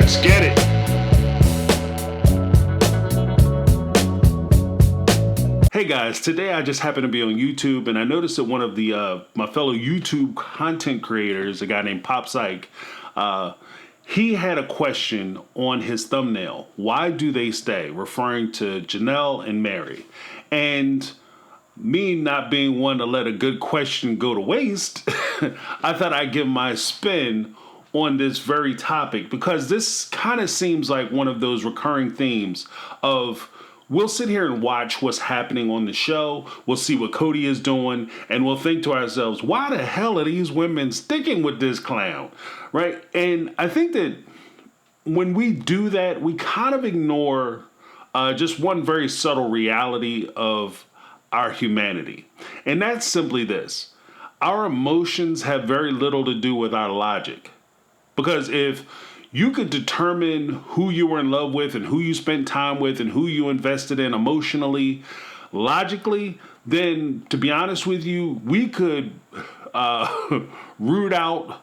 Let's get it. Hey guys, today I just happened to be on YouTube and I noticed that one of the my fellow YouTube content creators, a guy named Pop Psych, he had a question on his thumbnail. Why do they stay? Referring to Janelle and Mary. And me not being one to let a good question go to waste, I thought I'd give my spin on this very topic because this kind of seems like one of those recurring themes of we'll sit here and watch what's happening on the show. We'll see what Cody is doing, and we'll think to ourselves, why the hell are these women sticking with this clown, right? And I think that when we do that, we kind of ignore just one very subtle reality of our humanity. And that's simply this. Our emotions have very little to do with our logic. Because if you could determine who you were in love with and who you spent time with and who you invested in emotionally, logically, then to be honest with you, we could root out,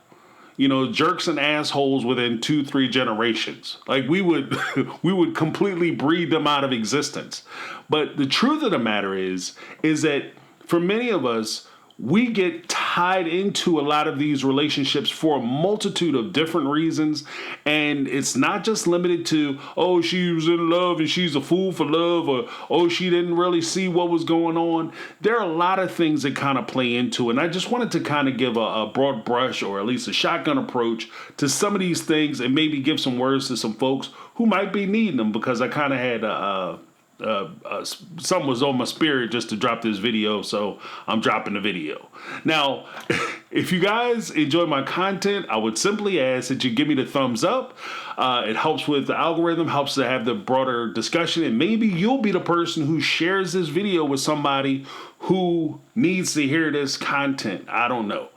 jerks and assholes within 2-3 generations. Like we would completely breed them out of existence. But the truth of the matter is that for many of us, we get tied into a lot of these relationships for a multitude of different reasons. And it's not just limited to, oh, she was in love and she's a fool for love, or, oh, she didn't really see what was going on. There are a lot of things that kind of play into it. And I just wanted to kind of give a broad brush or at least a shotgun approach to some of these things and maybe give some words to some folks who might be needing them, because I kind of had something was on my spirit just to drop this video, so I'm dropping the video. Now, if you guys enjoy my content, I would simply ask that you give me the thumbs up. It helps with the algorithm, helps to have the broader discussion, and maybe you'll be the person who shares this video with somebody who needs to hear this content. I don't know.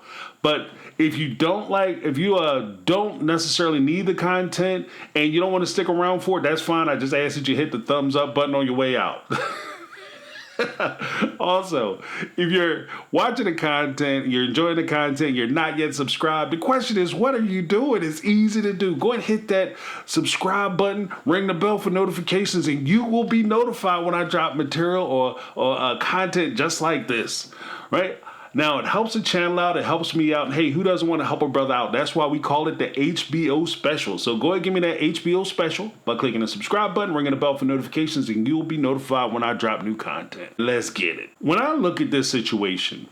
But if you don't don't necessarily need the content and you don't want to stick around for it, that's fine. I just ask that you hit the thumbs up button on your way out. Also, if you're watching the content, you're enjoying the content, you're not yet subscribed, the question is, what are you doing? It's easy to do. Go ahead and hit that subscribe button, ring the bell for notifications, and you will be notified when I drop material or content just like this, right? Now, it helps the channel out. It helps me out. And hey, who doesn't want to help a brother out? That's why we call it the HBO special. So go ahead and give me that HBO special by clicking the subscribe button, ringing the bell for notifications, and you'll be notified when I drop new content. Let's get it. When I look at this situation,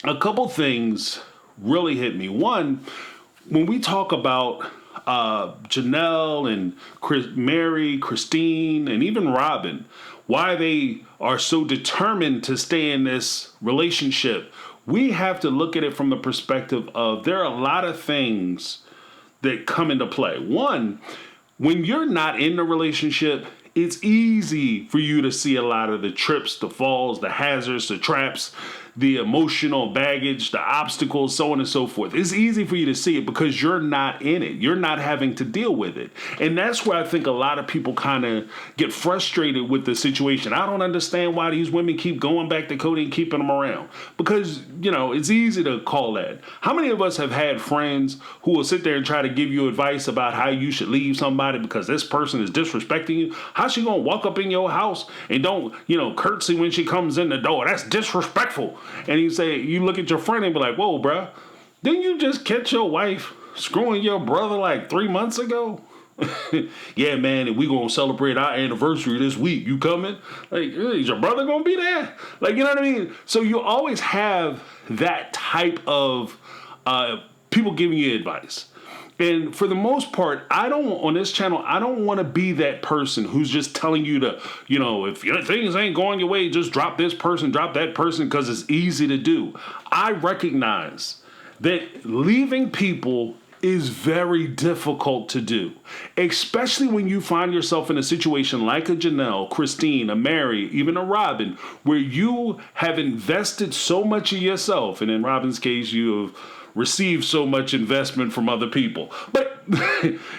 a couple things really hit me. One, when we talk about Janelle and Mary, Christine, and even Robin, why they are so determined to stay in this relationship, we have to look at it from the perspective of there are a lot of things that come into play. One, when you're not in the relationship, it's easy for you to see a lot of the trips, the falls, the hazards, the traps, the emotional baggage, the obstacles, so on and so forth. It's easy for you to see it because you're not in it. You're not having to deal with it. And that's where I think a lot of people kind of get frustrated with the situation. I don't understand why these women keep going back to Cody and keeping them around. Because, it's easy to call that. How many of us have had friends who will sit there and try to give you advice about how you should leave somebody because this person is disrespecting you? How's she going to walk up in your house and don't, curtsy when she comes in the door? That's disrespectful. And you look at your friend and be like, whoa, bruh, didn't you just catch your wife screwing your brother like 3 months ago? Yeah, man, and we going to celebrate our anniversary this week. You coming? Like, is your brother going to be there? Like, you know what I mean? So you always have that type of people giving you advice. And for the most part, on this channel, I don't want to be that person who's just telling you to, if your things ain't going your way, just drop this person, drop that person, because it's easy to do. I recognize that leaving people is very difficult to do, especially when you find yourself in a situation like a Janelle, Christine, a Mary, even a Robin, where you have invested so much of yourself. And in Robin's case, you have received so much investment from other people. But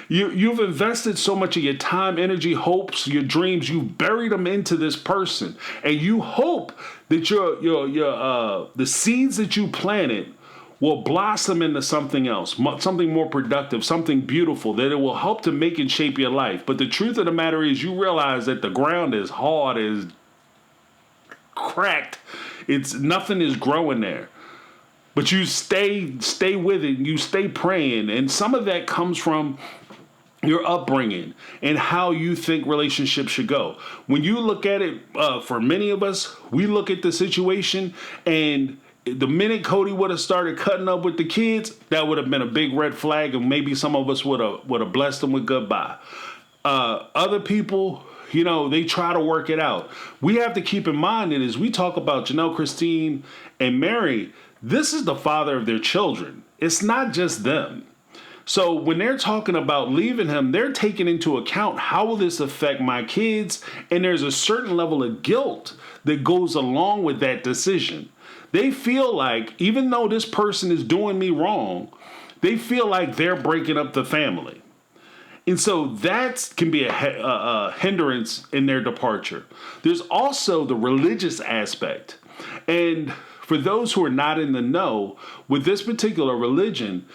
you've invested so much of your time, energy, hopes, your dreams. You've buried them into this person, and you hope that the seeds that you planted will blossom into something else, something more productive, something beautiful, that it will help to make and shape your life. But the truth of the matter is, you realize that the ground is hard, is cracked. Nothing is growing there. But you stay with it, you stay praying. And some of that comes from your upbringing and how you think relationships should go. When you look at it, for many of us, we look at the situation, and the minute Cody would have started cutting up with the kids, that would have been a big red flag, and maybe some of us would have blessed them with goodbye. Other people, they try to work it out. We have to keep in mind that as we talk about Janelle, Christine, and Mary, this is the father of their children. It's not just them. So when they're talking about leaving him, they're taking into account, how will this affect my kids? And there's a certain level of guilt that goes along with that decision. They feel like, even though this person is doing me wrong, they feel like they're breaking up the family. And so that can be a hindrance in their departure. There's also the religious aspect. And for those who are not in the know, with this particular religion,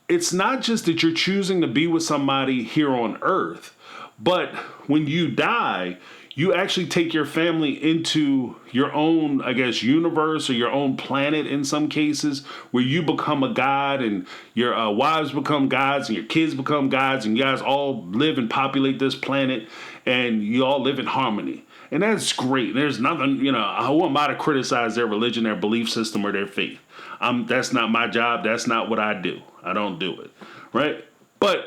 it's not just that you're choosing to be with somebody here on earth, but when you die, you actually take your family into your own, universe, or your own planet in some cases, where you become a god, and your wives become gods, and your kids become gods, and you guys all live and populate this planet, and you all live in harmony. And that's great. There's nothing, I wouldn't mind to criticize their religion, their belief system, or their faith. That's not my job. That's not what I do. I don't do it, right? But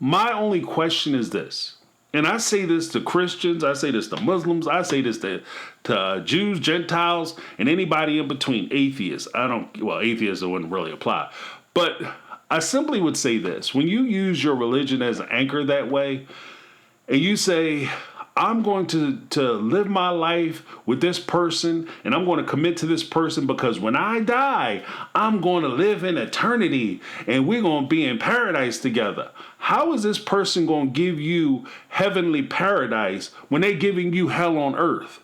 my only question is this. And I say this to Christians, I say this to Muslims, I say this to Jews, Gentiles, and anybody in between, atheists. Atheists wouldn't really apply. But I simply would say this. When you use your religion as an anchor that way, and you say, I'm going to live my life with this person, and I'm going to commit to this person because when I die, I'm going to live in eternity, and we're going to be in paradise together. How is this person going to give you heavenly paradise when they're giving you hell on earth?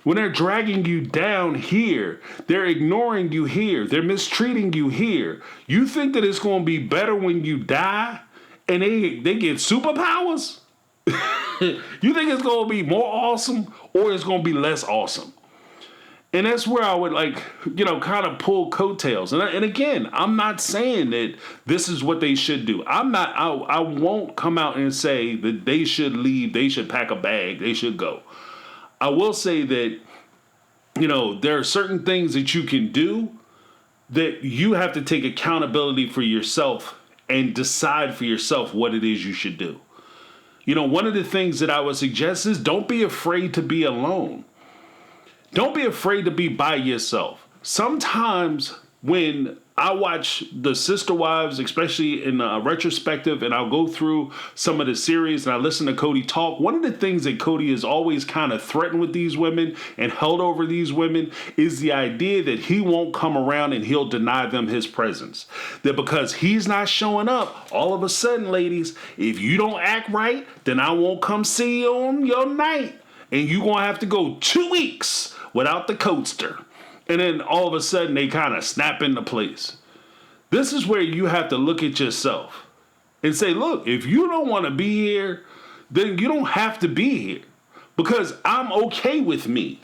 When they're dragging you down here, they're ignoring you here, they're mistreating you here. You think that it's going to be better when you die and they get superpowers? You think it's going to be more awesome, or it's going to be less awesome? And that's where I would kind of pull coattails. And again, I'm not saying that this is what they should do. I won't come out and say that they should leave, they should pack a bag, they should go. I will say that, there are certain things that you can do that you have to take accountability for yourself and decide for yourself what it is you should do. One of the things that I would suggest is, don't be afraid to be alone. Don't be afraid to be by yourself. Sometimes when I watch the Sister Wives, especially in a retrospective, and I'll go through some of the series and I listen to Cody talk, one of the things that Cody has always kind of threatened with these women and held over these women is the idea that he won't come around and he'll deny them his presence. That because he's not showing up, all of a sudden, ladies, if you don't act right, then I won't come see you on your night. And you're going to have to go 2 weeks without the coaster. And then all of a sudden they kind of snap into place. This is where you have to look at yourself and say, look, if you don't want to be here, then you don't have to be here, because I'm okay with me.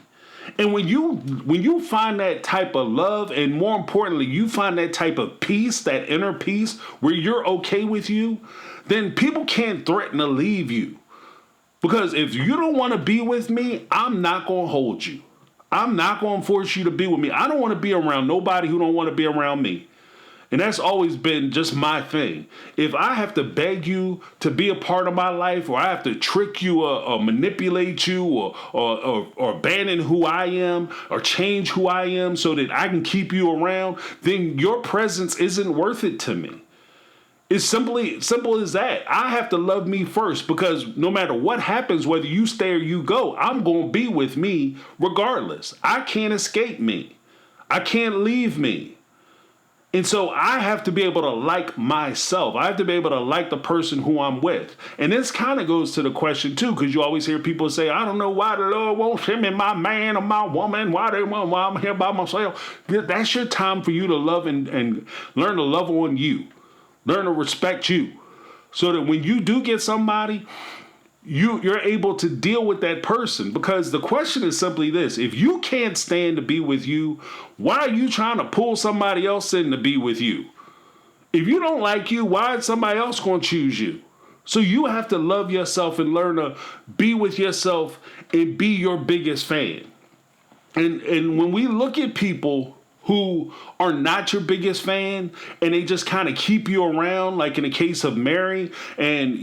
And when you find that type of love, and more importantly, you find that type of peace, that inner peace where you're okay with you, then people can't threaten to leave you. Because if you don't want to be with me, I'm not going to hold you. I'm not going to force you to be with me. I don't want to be around nobody who don't want to be around me. And that's always been just my thing. If I have to beg you to be a part of my life, or I have to trick you or manipulate you or abandon who I am or change who I am so that I can keep you around, then your presence isn't worth it to me. It's simple as that. I have to love me first, because no matter what happens, whether you stay or you go, I'm going to be with me regardless. I can't escape me. I can't leave me. And so I have to be able to like myself. I have to be able to like the person who I'm with. And this kind of goes to the question too, because you always hear people say, I don't know why the Lord won't send me my man or my woman, why I'm here by myself. That's your time for you to love and learn to love on you. Learn to respect you. So that when you do get somebody, you're able to deal with that person. Because the question is simply this: if you can't stand to be with you, why are you trying to pull somebody else in to be with you? If you don't like you, why is somebody else going to choose you? So you have to love yourself and learn to be with yourself and be your biggest fan. And when we look at people who are not your biggest fan and they just kind of keep you around, like in the case of Mary, and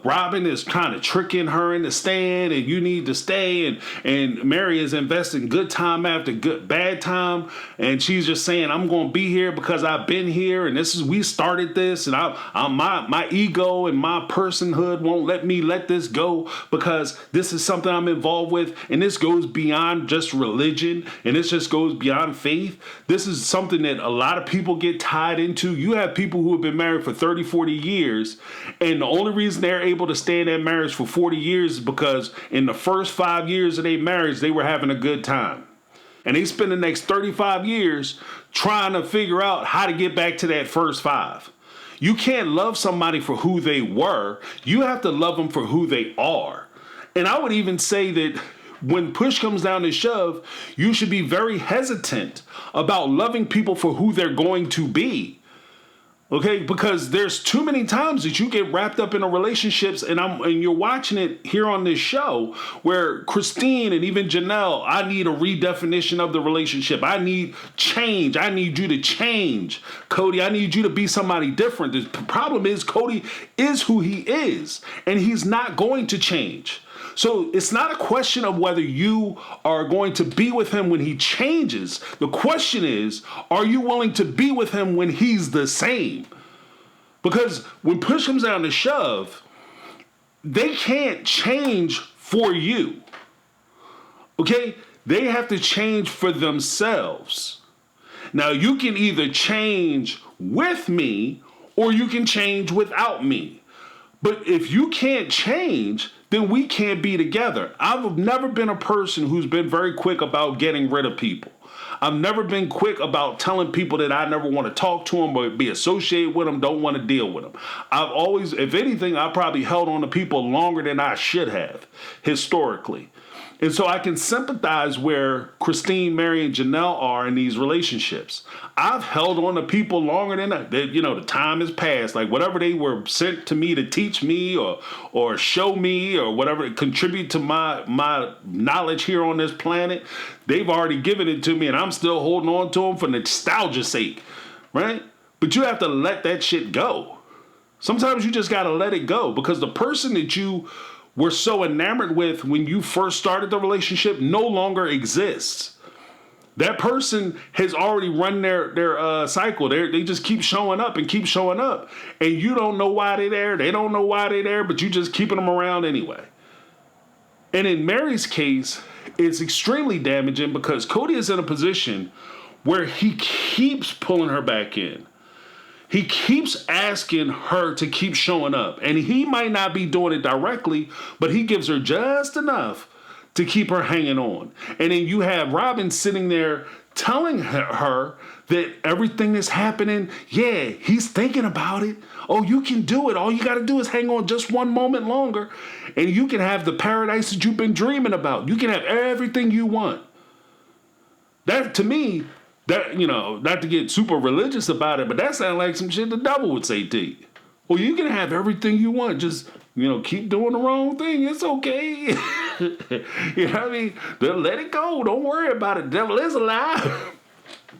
Robin is kind of tricking her into staying, and you need to stay, and Mary is investing good time after bad time, and she's just saying, I'm going to be here because I've been here, and we started this, and my ego and my personhood won't let me let this go because this is something I'm involved with, and this goes beyond just religion, and this just goes beyond faith. This is something that a lot of people get tied into. You have people who have been married for 30, 40 years, and the only reason they're able to stay in that marriage for 40 years is because in the first 5 years of their marriage, they were having a good time. And they spend the next 35 years trying to figure out how to get back to that first 5. You can't love somebody for who they were. You have to love them for who they are. And I would even say that when push comes down to shove, you should be very hesitant about loving people for who they're going to be. Okay, because there's too many times that you get wrapped up in relationships, and you're watching it here on this show where Christine and even Janelle, I need a redefinition of the relationship. I need change. I need you to change. Cody, I need you to be somebody different. The problem is Cody is who he is, and he's not going to change. So it's not a question of whether you are going to be with him when he changes. The question is, are you willing to be with him when he's the same? Because when push comes down to shove, they can't change for you. Okay? They have to change for themselves. Now, you can either change with me or you can change without me. But if you can't change, then we can't be together. I've never been a person who's been very quick about getting rid of people. I've never been quick about telling people that I never want to talk to them or be associated with them, don't want to deal with them. I've always, if anything, I probably held on to people longer than I should have, historically. And so I can sympathize where Christine, Mary, and Janelle are in these relationships. I've held on to people longer than that. The time has passed. Like whatever they were sent to me to teach me or show me or whatever, contribute to my knowledge here on this planet, they've already given it to me, and I'm still holding on to them for nostalgia's sake, right? But you have to let that shit go. Sometimes you just got to let it go, because the person that you were so enamored with when you first started the relationship no longer exists. That person has already run their cycle. They just keep showing up and keep showing up. And you don't know why they're there. They don't know why they're there, but you just keeping them around anyway. And in Mary's case, it's extremely damaging because Cody is in a position where he keeps pulling her back in. He keeps asking her to keep showing up. And he might not be doing it directly, but he gives her just enough to keep her hanging on. And then you have Robin sitting there telling her that everything that's happening, yeah, he's thinking about it. Oh, you can do it. All you got to do is hang on just one moment longer, and you can have the paradise that you've been dreaming about. You can have everything you want. That, to me, that, not to get super religious about it, but that sounds like some shit the devil would say to you. Well, you can have everything you want. Just, keep doing the wrong thing. It's okay. You know what I mean? Let it go. Don't worry about it. The devil is alive.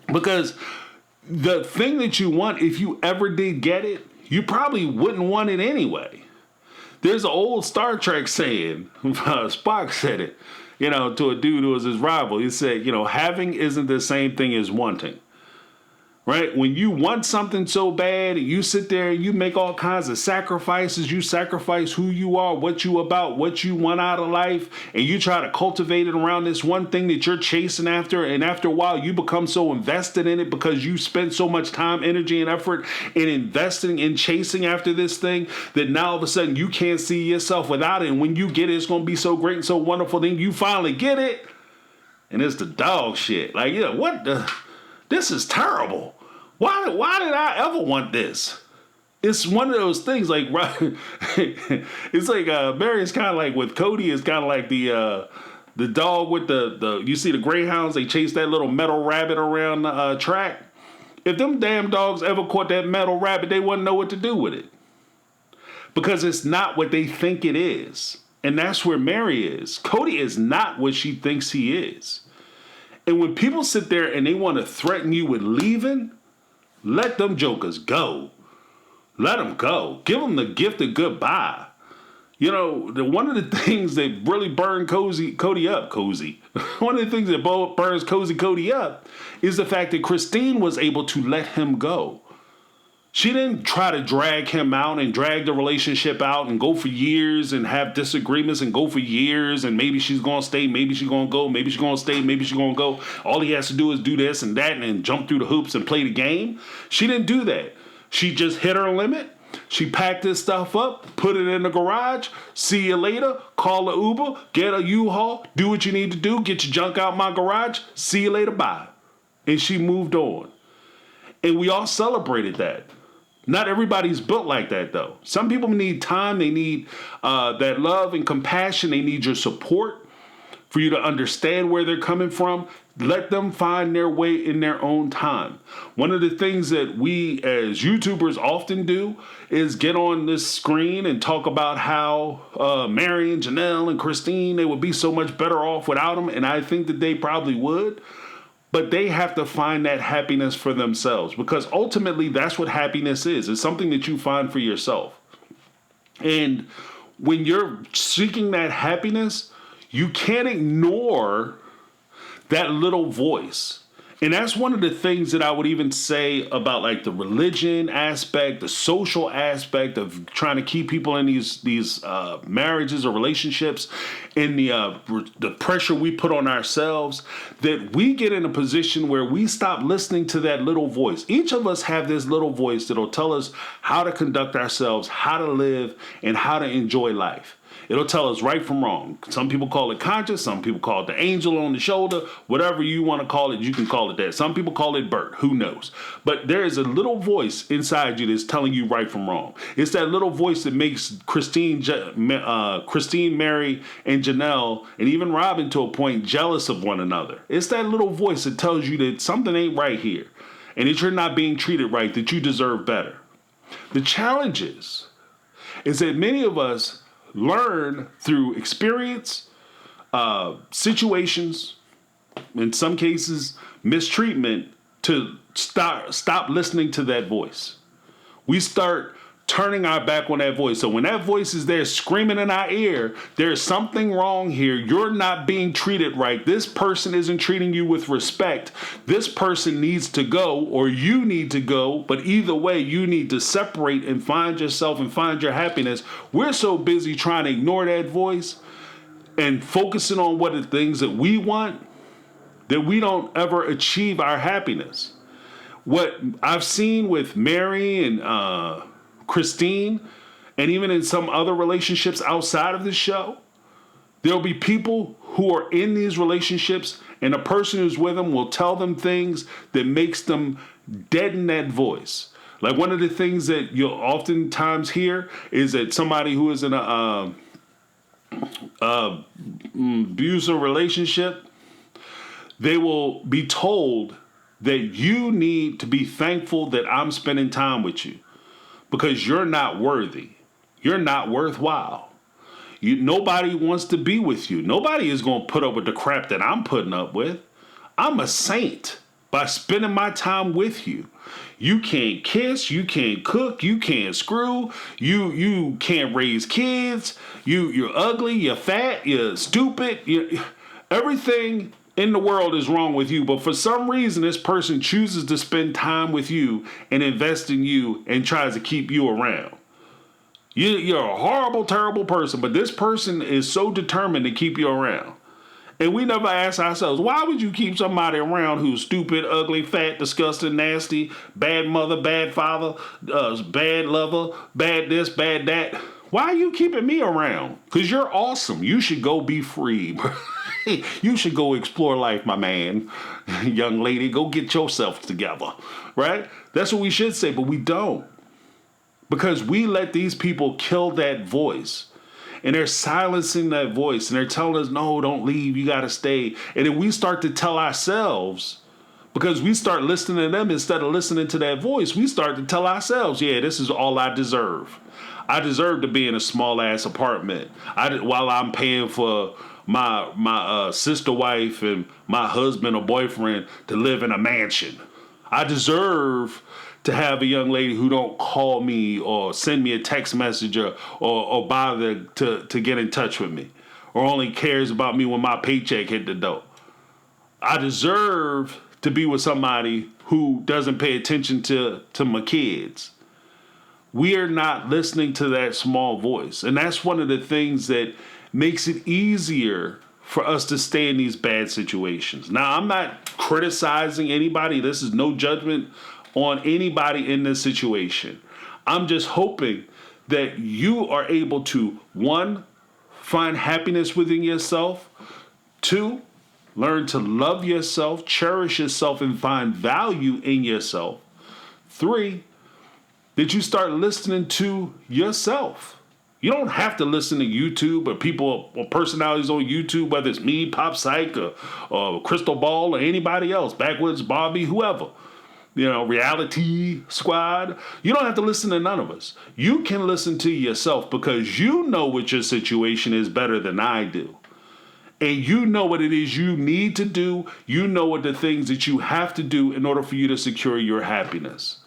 Because the thing that you want, if you ever did get it, you probably wouldn't want it anyway. There's an old Star Trek saying, Spock said it, to a dude who was his rival. He said, having isn't the same thing as wanting. right? When you want something so bad and you sit there and you make all kinds of sacrifices, you sacrifice who you are, what you about, what you want out of life, and you try to cultivate it around this one thing that you're chasing after, and after a while you become so invested in it because you spent so much time, energy, and effort in investing in chasing after this thing that now all of a sudden you can't see yourself without it, and when you get it, it's going to be so great and so wonderful, then you finally get it, and it's the dog shit. Like, yeah, what the... This is terrible. Why did I ever want this? It's one of those things like, it's like Mary's kind of like with Cody is kind of like the dog with the you see the greyhounds, they chase that little metal rabbit around the track. If them damn dogs ever caught that metal rabbit, they wouldn't know what to do with it. Because it's not what they think it is. And that's where Mary is. Cody is not what she thinks he is. And when people sit there and they want to threaten you with leaving, let them jokers go. Let them go. Give them the gift of goodbye. You know, one of the things that really burned Cody up, one of the things that burns Cody up is the fact that Christine was able to let him go. She didn't try to drag him out and drag the relationship out and go for years and have disagreements and go for years and maybe she's going to stay, maybe she's going to go, maybe she's going to stay, maybe she's going to go. All he has to do is do this and that and jump through the hoops and play the game. She didn't do that. She just hit her limit. She packed this stuff up, put it in the garage, see you later, call the Uber, get a U-Haul, do what you need to do, get your junk out my garage, see you later, bye. And she moved on. And we all celebrated that. Not everybody's built like that, though. Some people need time. They need that love and compassion. They need your support for you to understand where they're coming from. Let them find their way in their own time. One of the things that we as YouTubers often do is get on this screen and talk about how Mary and Janelle and Christine, they would be so much better off without them. And I think that they probably would. But they have to find that happiness for themselves because ultimately that's what happiness is. It's something that you find for yourself. And when you're seeking that happiness, you can't ignore that little voice. And that's one of the things that I would even say about like the religion aspect, the social aspect of trying to keep people in these marriages or relationships, and the pressure we put on ourselves, that we get in a position where we stop listening to that little voice. Each of us have this little voice that'll tell us how to conduct ourselves, how to live, and how to enjoy life. It'll tell us right from wrong. Some people call it conscious. Some people call it the angel on the shoulder. Whatever you want to call it, you can call it that. Some people call it Bert. Who knows? But there is a little voice inside you that's telling you right from wrong. It's that little voice that makes Christine, Mary, and Janelle, and even Robin to a point, jealous of one another. It's that little voice that tells you that something ain't right here and that you're not being treated right, that you deserve better. The challenge is that many of us learn through experience, situations, in some cases, mistreatment, to stop listening to that voice. We start turning our back on that voice. So when that voice is there screaming in our ear, there's something wrong here. You're not being treated right. This person isn't treating you with respect. This person needs to go, or you need to go. But either way, you need to separate and find yourself and find your happiness. We're so busy trying to ignore that voice and focusing on what the things that we want that we don't ever achieve our happiness. What I've seen with Mary and Christine, and even in some other relationships outside of this show, there'll be people who are in these relationships and the person who's with them will tell them things that makes them deaden that voice. Like one of the things that you'll oftentimes hear is that somebody who is in a abusive relationship, they will be told that you need to be thankful that I'm spending time with you. Because you're not worthy. You're not worthwhile. Nobody wants to be with you. Nobody is going to put up with the crap that I'm putting up with. I'm a saint by spending my time with you. You can't kiss. You can't cook. You can't screw. You can't raise kids. You're ugly. You're fat. You're stupid. Everything in the world is wrong with you, but for some reason, this person chooses to spend time with you and invest in you and tries to keep you around. You're a horrible, terrible person, but this person is so determined to keep you around. And we never ask ourselves, why would you keep somebody around who's stupid, ugly, fat, disgusting, nasty, bad mother, bad father, bad lover, bad this, bad that? Why are you keeping me around? Because you're awesome. You should go be free. You should go explore life, my man. Young lady, go get yourself together. Right? That's what we should say, but we don't. Because we let these people kill that voice. And they're silencing that voice. And they're telling us, no, don't leave. You got to stay. And then we start to tell ourselves, because we start listening to them instead of listening to that voice, we start to tell ourselves, yeah, this is all I deserve. I deserve to be in a small-ass apartment while I'm paying for my sister wife and my husband or boyfriend to live in a mansion. I deserve to have a young lady who don't call me or send me a text message or bother to get in touch with me, or only cares about me when my paycheck hit the door. I deserve to be with somebody who doesn't pay attention to my kids. We are not listening to that small voice. And that's one of the things that makes it easier for us to stay in these bad situations. Now, I'm not criticizing anybody. This is no judgment on anybody in this situation. I'm just hoping that you are able to, 1, find happiness within yourself, 2, learn to love yourself, cherish yourself, and find value in yourself, 3, that you start listening to yourself. You don't have to listen to YouTube or people or personalities on YouTube, whether it's me, Pop Psych, or Crystal Ball, or anybody else, Backwoods Bobby, whoever. Reality Squad. You don't have to listen to none of us. You can listen to yourself because you know what your situation is better than I do. And you know what it is you need to do. You know what the things that you have to do in order for you to secure your happiness.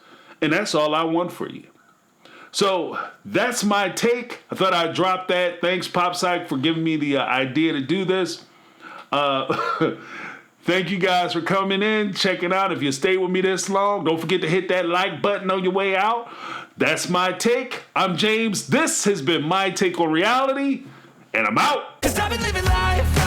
And that's all I want for you. So that's my take. I thought I'd drop that. Thanks, Pop Psych, for giving me the idea to do this. Thank you guys for coming in, checking out. If you stayed with me this long, don't forget to hit that like button on your way out. That's my take. I'm James. This has been My Take on Reality, and I'm out. 'Cause I've been living life.